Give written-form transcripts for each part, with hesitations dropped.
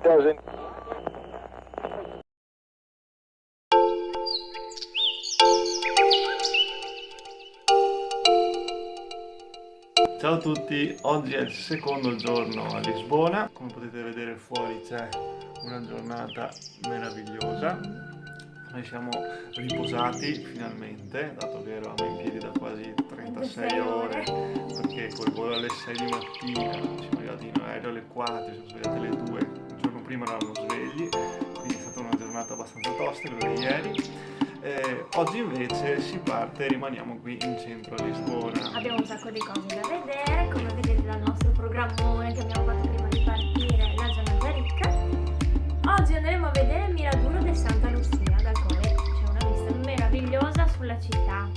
doesn't. Ciao a tutti, oggi è il secondo giorno a Lisbona. Come potete vedere fuori c'è una giornata meravigliosa. Noi siamo riposati finalmente, dato che eravamo in piedi da quasi 36 ore, perché col volo alle 6 di mattina siamo arrivati in aereo alle 4, siamo svegliati alle 2, il giorno prima eravamo svegli, quindi è stata una giornata abbastanza tosta, quella di ieri. Oggi invece si parte e rimaniamo qui in centro a Lisbona. Abbiamo un sacco di cose da vedere, come vedete dal nostro programmone che abbiamo fatto prima di partire, la giornata ricca. Oggi andremo a vedere il Miraduro de Santa Lucia, dal quale c'è una vista meravigliosa sulla città,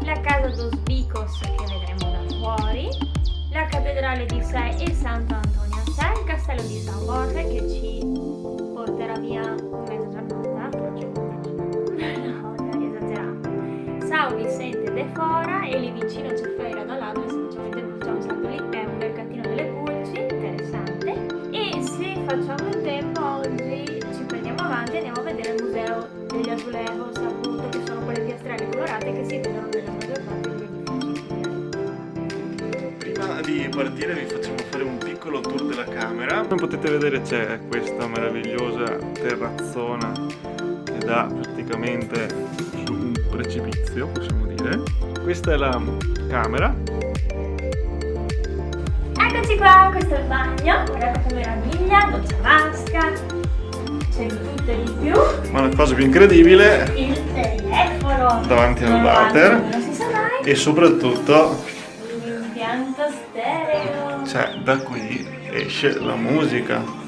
la casa dos Bicos che vedremo da fuori, la cattedrale di Sé e Santo Antonio a Sé, il castello di São Borja che ci porterà via mezza giornata. No, dai, esagerando. São Vicente de Fora e lì vicino c'è Feira da là dove semplicemente facciamo salto lì, è un mercatino delle pulci, interessante. E se facciamo il tempo oggi ci prendiamo avanti e andiamo a vedere il museo degli azulejos, appunto, che sono quelle piastrelle colorate che si vedono nella maggior parte degli edifici. Prima di partire vi facciamo fare un piccolo tour della camera. Come potete vedere c'è questa meravigliosa terrazzona che dà praticamente su un precipizio, possiamo dire. Questa è la camera. Eccoci qua, questo è il bagno, guardate che meraviglia, doccia vasca, c'è di tutto e di più. Ma la cosa più incredibile, Il telefono davanti al non water. non si sa mai. E soprattutto, L'impianto stereo. cioè, da qui esce la musica.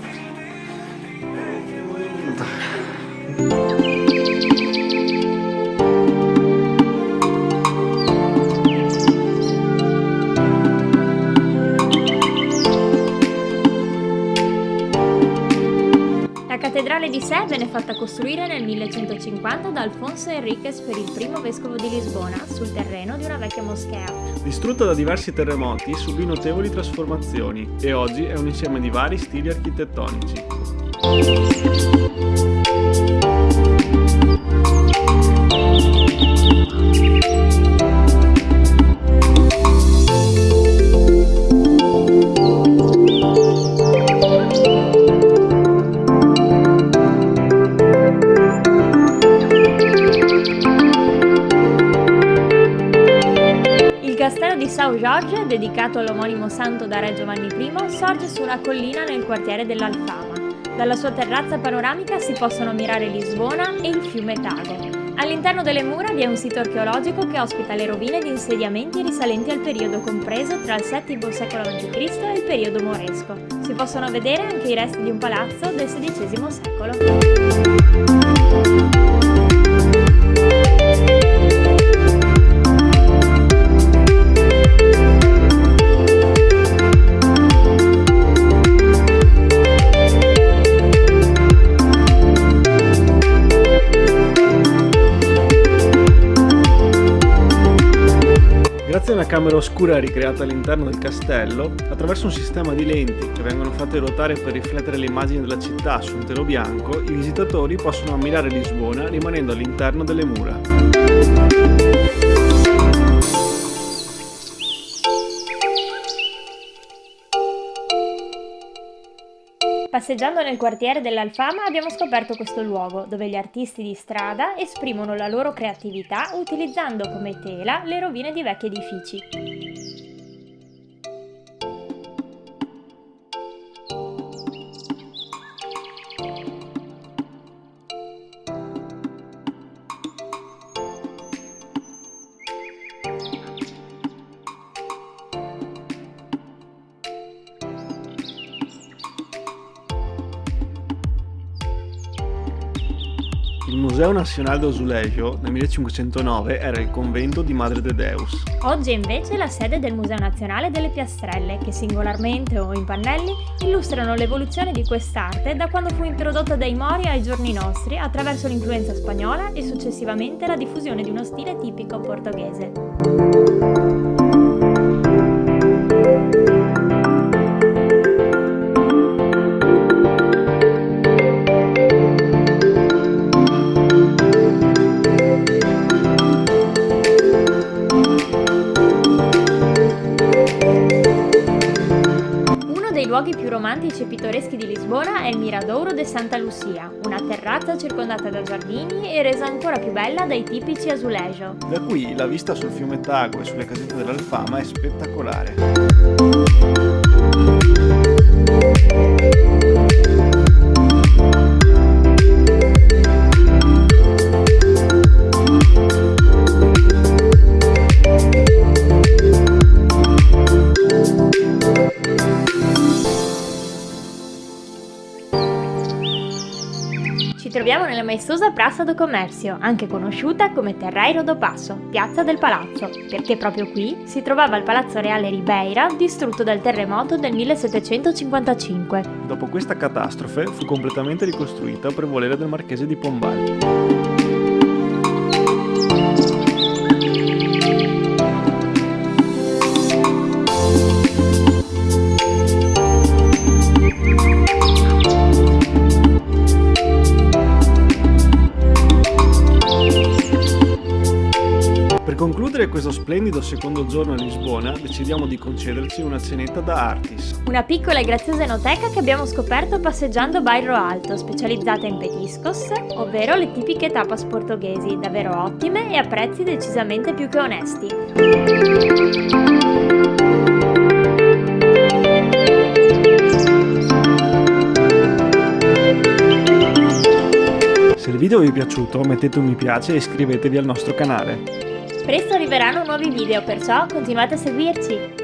La cattedrale di Sé venne fatta costruire nel 1150 da Alfonso Enriquez per il primo vescovo di Lisbona sul terreno di una vecchia moschea. Distrutta da diversi terremoti, subì notevoli trasformazioni e oggi è un insieme di vari stili architettonici. Il castello di São Jorge, dedicato all'omonimo santo da Re Giovanni I, sorge su una collina nel quartiere dell'Alfama. Dalla sua terrazza panoramica si possono ammirare Lisbona e il fiume Tago. All'interno delle mura vi è un sito archeologico che ospita le rovine di insediamenti risalenti al periodo compreso tra il VII secolo a.C. e il periodo moresco. Si possono vedere anche i resti di un palazzo del XVI secolo. Grazie a una camera oscura ricreata all'interno del castello, attraverso un sistema di lenti che vengono fatte ruotare per riflettere le immagini della città su un telo bianco, i visitatori possono ammirare Lisbona rimanendo all'interno delle mura. Passeggiando nel quartiere dell'Alfama abbiamo scoperto questo luogo, dove gli artisti di strada esprimono la loro creatività utilizzando come tela le rovine di vecchi edifici. Il Museo Nacional do Azulejo nel 1509 era il convento di Madre de Deus. Oggi è invece la sede del Museo Nazionale delle Piastrelle, che singolarmente o in pannelli illustrano l'evoluzione di quest'arte da quando fu introdotta dai Mori ai giorni nostri attraverso l'influenza spagnola e successivamente la diffusione di uno stile tipico portoghese. tipici e pittoreschi di Lisbona è il Miradouro de Santa Lucia, una terrazza circondata da giardini e resa ancora più bella dai tipici azulejo. Da qui la vista sul fiume Tago e sulle casette dell'Alfama è spettacolare. Ci troviamo nella maestosa Praça do Comércio, anche conosciuta come Terreiro do Passo, piazza del palazzo, perché proprio qui si trovava il Palazzo Reale Ribeira, distrutto dal terremoto del 1755. Dopo questa catastrofe fu completamente ricostruita per volere del marchese di Pombal. Per concludere questo splendido secondo giorno a Lisbona, decidiamo di concederci una cenetta da Artis. Una piccola e graziosa enoteca che abbiamo scoperto passeggiando Bairro Alto, specializzata in petiscos, ovvero le tipiche tapas portoghesi, davvero ottime e a prezzi decisamente più che onesti. Se il video vi è piaciuto mettete un mi piace e iscrivetevi al nostro canale. Presto arriveranno nuovi video, perciò continuate a seguirci!